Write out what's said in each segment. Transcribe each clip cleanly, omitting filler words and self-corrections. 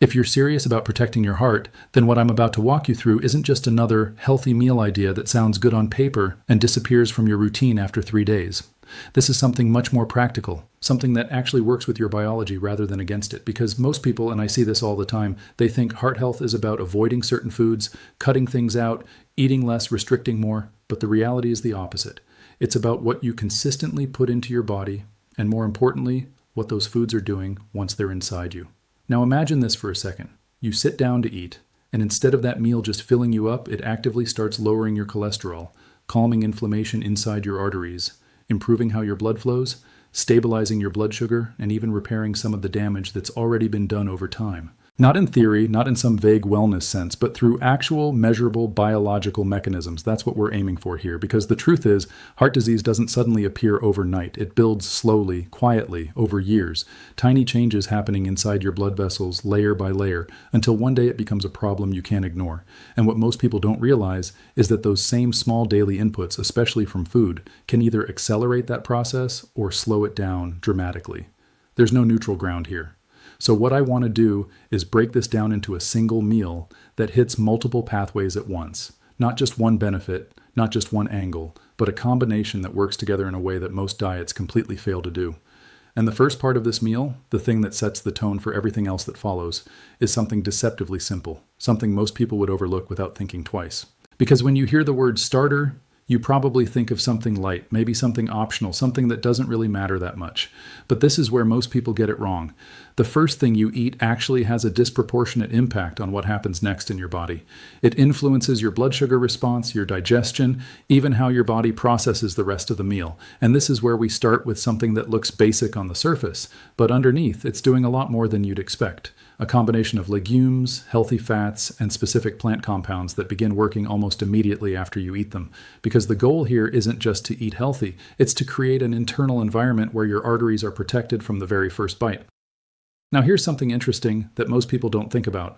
If you're serious about protecting your heart, then what I'm about to walk you through isn't just another healthy meal idea that sounds good on paper and disappears from your routine after 3 days. This is something much more practical, something that actually works with your biology rather than against it. Because most people, and I see this all the time, they think heart health is about avoiding certain foods, cutting things out, eating less, restricting more. But the reality is the opposite. It's about what you consistently put into your body, and more importantly, what those foods are doing once they're inside you. Now imagine this for a second. You sit down to eat, and instead of that meal just filling you up, it actively starts lowering your cholesterol, calming inflammation inside your arteries, improving how your blood flows, stabilizing your blood sugar, and even repairing some of the damage that's already been done over time. Not in theory, not in some vague wellness sense, but through actual, measurable biological mechanisms. That's what we're aiming for here, because the truth is, heart disease doesn't suddenly appear overnight. It builds slowly, quietly, over years. Tiny changes happening inside your blood vessels, layer by layer, until one day it becomes a problem you can't ignore. And what most people don't realize is that those same small daily inputs, especially from food, can either accelerate that process or slow it down dramatically. There's no neutral ground here. So what I want to do is break this down into a single meal that hits multiple pathways at once. Not just one benefit, not just one angle, but a combination that works together in a way that most diets completely fail to do. And the first part of this meal, the thing that sets the tone for everything else that follows, is something deceptively simple, something most people would overlook without thinking twice. Because when you hear the word starter, you probably think of something light, maybe something optional, something that doesn't really matter that much. But this is where most people get it wrong. The first thing you eat actually has a disproportionate impact on what happens next in your body. It influences your blood sugar response, your digestion, even how your body processes the rest of the meal. And this is where we start with something that looks basic on the surface, but underneath it's doing a lot more than you'd expect. A combination of legumes, healthy fats, and specific plant compounds that begin working almost immediately after you eat them. Because the goal here isn't just to eat healthy, it's to create an internal environment where your arteries are protected from the very first bite. Now here's something interesting that most people don't think about.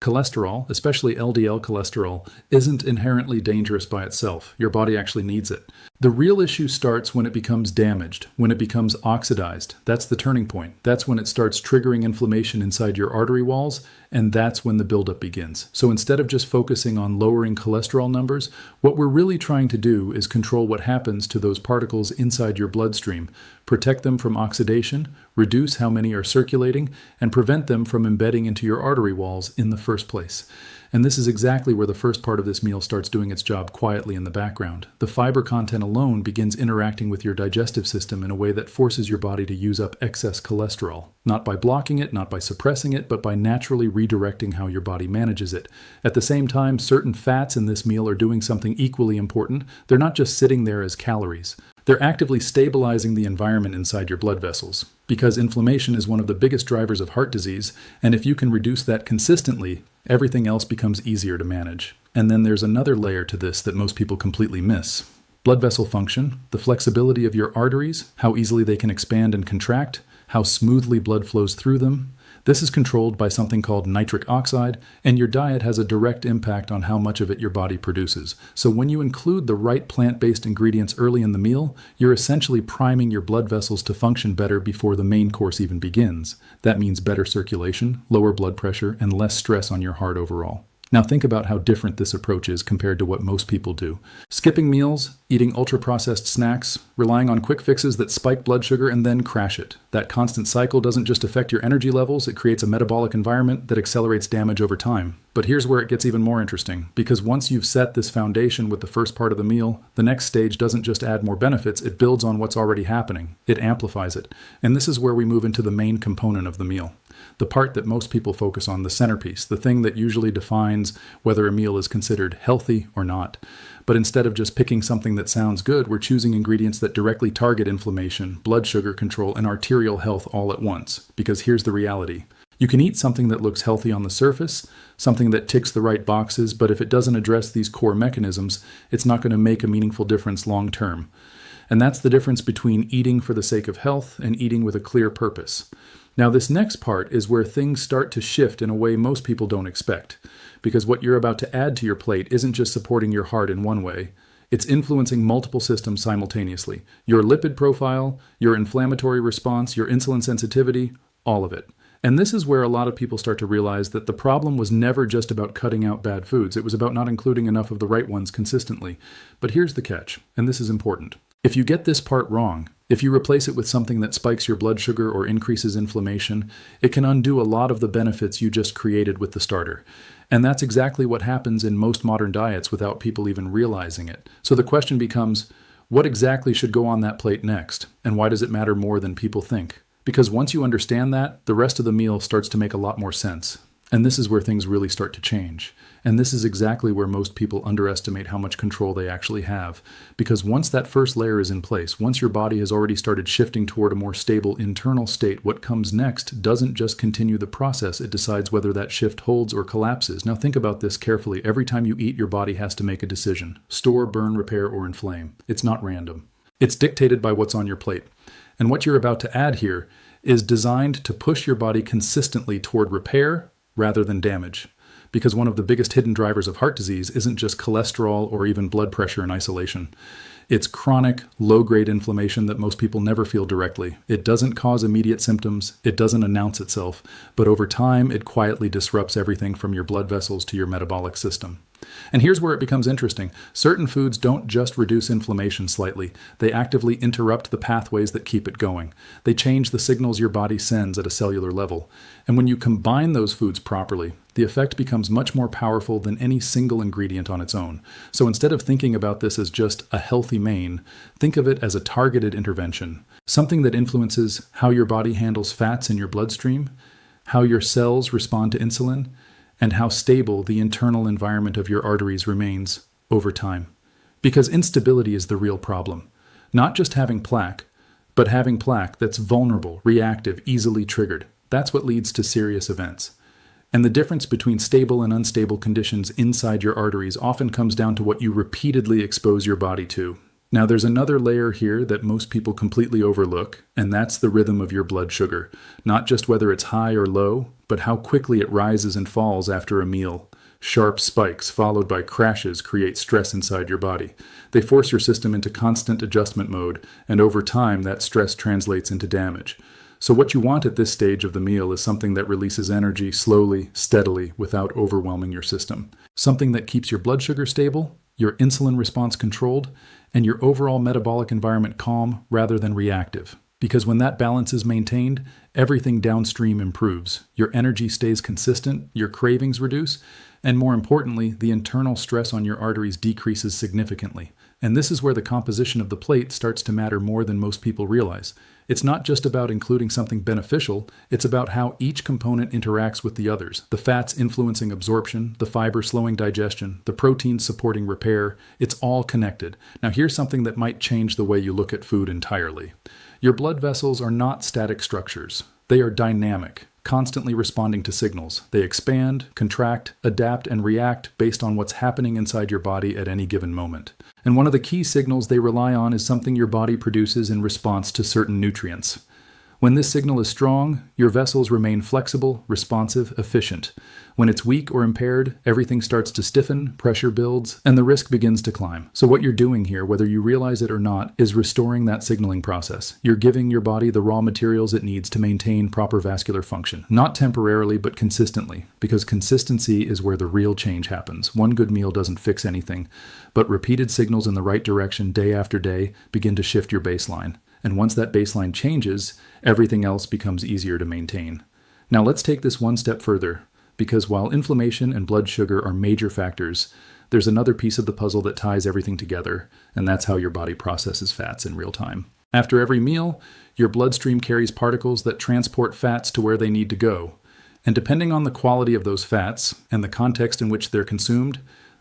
Cholesterol, especially LDL cholesterol, isn't inherently dangerous by itself. Your body actually needs it. The real issue starts when it becomes damaged, when it becomes oxidized. That's the turning point. That's when it starts triggering inflammation inside your artery walls, and that's when the buildup begins. So instead of just focusing on lowering cholesterol numbers, what we're really trying to do is control what happens to those particles inside your bloodstream, protect them from oxidation, reduce how many are circulating, and prevent them from embedding into your artery walls in the first place. And this is exactly where the first part of this meal starts doing its job quietly in the background. The fiber content alone begins interacting with your digestive system in a way that forces your body to use up excess cholesterol. Not by blocking it, not by suppressing it, but by naturally redirecting how your body manages it. At the same time, certain fats in this meal are doing something equally important. They're not just sitting there as calories. They're actively stabilizing the environment inside your blood vessels, because inflammation is one of the biggest drivers of heart disease, and if you can reduce that consistently, everything else becomes easier to manage. And then there's another layer to this that most people completely miss. Blood vessel function, the flexibility of your arteries, how easily they can expand and contract, how smoothly blood flows through them. This is controlled by something called nitric oxide, and your diet has a direct impact on how much of it your body produces. So when you include the right plant-based ingredients early in the meal, you're essentially priming your blood vessels to function better before the main course even begins. That means better circulation, lower blood pressure, and less stress on your heart overall. Now think about how different this approach is compared to what most people do. Skipping meals, eating ultra-processed snacks, relying on quick fixes that spike blood sugar and then crash it. That constant cycle doesn't just affect your energy levels, it creates a metabolic environment that accelerates damage over time. But here's where it gets even more interesting, because once you've set this foundation with the first part of the meal, the next stage doesn't just add more benefits, it builds on what's already happening. It amplifies it. And this is where we move into the main component of the meal. The part that most people focus on, the centerpiece, the thing that usually defines whether a meal is considered healthy or not. But instead of just picking something that sounds good, we're choosing ingredients that directly target inflammation, blood sugar control, and arterial health all at once. Because here's the reality. You can eat something that looks healthy on the surface, something that ticks the right boxes, but if it doesn't address these core mechanisms, it's not going to make a meaningful difference long term. And that's the difference between eating for the sake of health and eating with a clear purpose. Now, this next part is where things start to shift in a way most people don't expect, because what you're about to add to your plate isn't just supporting your heart in one way, it's influencing multiple systems simultaneously. Your lipid profile, your inflammatory response, your insulin sensitivity, all of it. And this is where a lot of people start to realize that the problem was never just about cutting out bad foods. It was about not including enough of the right ones consistently. But here's the catch, and this is important. If you get this part wrong, if you replace it with something that spikes your blood sugar or increases inflammation, it can undo a lot of the benefits you just created with the starter. And that's exactly what happens in most modern diets without people even realizing it. So the question becomes, what exactly should go on that plate next? And why does it matter more than people think? Because once you understand that, the rest of the meal starts to make a lot more sense. And this is where things really start to change. And this is exactly where most people underestimate how much control they actually have. Because once that first layer is in place, once your body has already started shifting toward a more stable internal state, what comes next doesn't just continue the process, it decides whether that shift holds or collapses. Now think about this carefully. Every time you eat, your body has to make a decision. Store, burn, repair, or inflame. It's not random. It's dictated by what's on your plate. And what you're about to add here is designed to push your body consistently toward repair rather than damage. Because one of the biggest hidden drivers of heart disease isn't just cholesterol or even blood pressure in isolation. It's chronic, low-grade inflammation that most people never feel directly. It doesn't cause immediate symptoms, it doesn't announce itself, but over time it quietly disrupts everything from your blood vessels to your metabolic system. And here's where it becomes interesting. Certain foods don't just reduce inflammation slightly. They actively interrupt the pathways that keep it going. They change the signals your body sends at a cellular level. And when you combine those foods properly, the effect becomes much more powerful than any single ingredient on its own. So instead of thinking about this as just a healthy main, think of it as a targeted intervention. Something that influences how your body handles fats in your bloodstream, how your cells respond to insulin, and how stable the internal environment of your arteries remains over time. Because instability is the real problem. Not just having plaque, but having plaque that's vulnerable, reactive, easily triggered. That's what leads to serious events. And the difference between stable and unstable conditions inside your arteries often comes down to what you repeatedly expose your body to. Now, there's another layer here that most people completely overlook, and that's the rhythm of your blood sugar. Not just whether it's high or low, but how quickly it rises and falls after a meal. Sharp spikes followed by crashes create stress inside your body. They force your system into constant adjustment mode, and over time that stress translates into damage. So what you want at this stage of the meal is something that releases energy slowly, steadily, without overwhelming your system. Something that keeps your blood sugar stable, your insulin response controlled, and your overall metabolic environment calm rather than reactive. Because when that balance is maintained, everything downstream improves. Your energy stays consistent, your cravings reduce, and more importantly, the internal stress on your arteries decreases significantly. And this is where the composition of the plate starts to matter more than most people realize. It's not just about including something beneficial, it's about how each component interacts with the others. The fats influencing absorption, the fiber slowing digestion, the proteins supporting repair. It's all connected. Now here's something that might change the way you look at food entirely. Your blood vessels are not static structures. They are dynamic, constantly responding to signals. They expand, contract, adapt, and react based on what's happening inside your body at any given moment. And one of the key signals they rely on is something your body produces in response to certain nutrients. When this signal is strong, your vessels remain flexible, responsive, efficient. When it's weak or impaired, everything starts to stiffen, pressure builds, and the risk begins to climb. So what you're doing here, whether you realize it or not, is restoring that signaling process. You're giving your body the raw materials it needs to maintain proper vascular function. Not temporarily, but consistently, because consistency is where the real change happens. One good meal doesn't fix anything, but repeated signals in the right direction day after day begin to shift your baseline. And once that baseline changes, everything else becomes easier to maintain. Now let's take this one step further, because while inflammation and blood sugar are major factors, there's another piece of the puzzle that ties everything together, and that's how your body processes fats in real time. After every meal, your bloodstream carries particles that transport fats to where they need to go. And depending on the quality of those fats and the context in which they're consumed,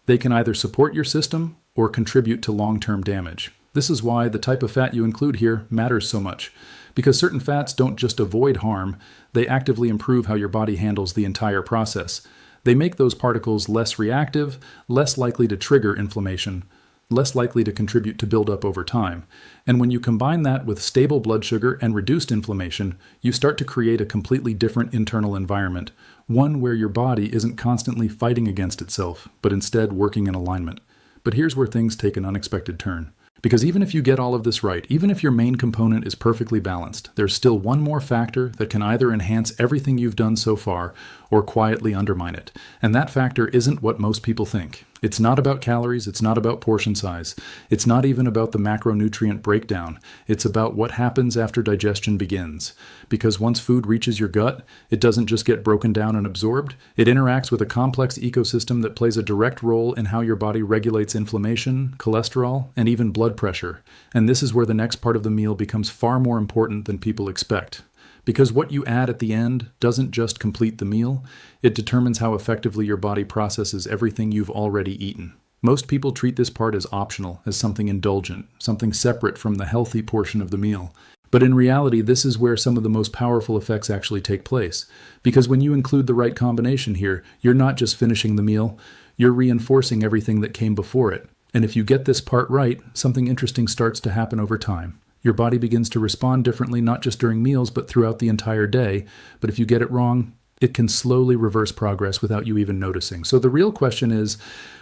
they can either support your system or contribute to long-term damage. This is why the type of fat you include here matters so much, because certain fats don't just avoid harm, they actively improve how your body handles the entire process. They make those particles less reactive, less likely to trigger inflammation, less likely to contribute to buildup over time. And when you combine that with stable blood sugar and reduced inflammation, you start to create a completely different internal environment, one where your body isn't constantly fighting against itself, but instead working in alignment. But here's where things take an unexpected turn. Because even if you get all of this right, even if your main component is perfectly balanced, there's still one more factor that can either enhance everything you've done so far or quietly undermine it. And that factor isn't what most people think. It's not about calories, it's not about portion size, it's not even about the macronutrient breakdown. It's about what happens after digestion begins. Because once food reaches your gut, it doesn't just get broken down and absorbed, it interacts with a complex ecosystem that plays a direct role in how your body regulates inflammation, cholesterol, and even blood pressure. And this is where the next part of the meal becomes far more important than people expect. Because what you add at the end doesn't just complete the meal, it determines how effectively your body processes everything you've already eaten. Most people treat this part as optional, as something indulgent, something separate from the healthy portion of the meal. But in reality, this is where some of the most powerful effects actually take place. Because when you include the right combination here, you're not just finishing the meal, you're reinforcing everything that came before it. And if you get this part right, something interesting starts to happen over time. Your body begins to respond differently, not just during meals, but throughout the entire day. But if you get it wrong, it can slowly reverse progress without you even noticing. So the real question is,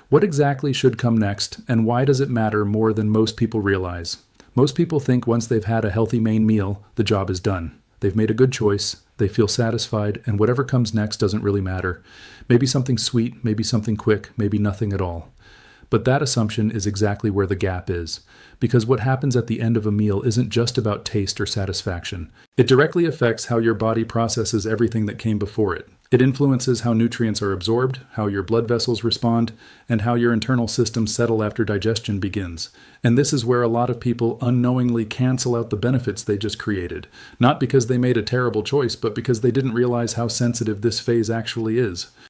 what exactly should come next, and why does it matter more than most people realize? Most people think once they've had a healthy main meal, the job is done. They've made a good choice, they feel satisfied, and whatever comes next doesn't really matter. Maybe something sweet, maybe something quick, maybe nothing at all. But that assumption is exactly where the gap is. Because what happens at the end of a meal isn't just about taste or satisfaction. It directly affects how your body processes everything that came before it. It influences how nutrients are absorbed, how your blood vessels respond, and how your internal systems settle after digestion begins. And this is where a lot of people unknowingly cancel out the benefits they just created. Not because they made a terrible choice, but because they didn't realize how sensitive this phase actually is.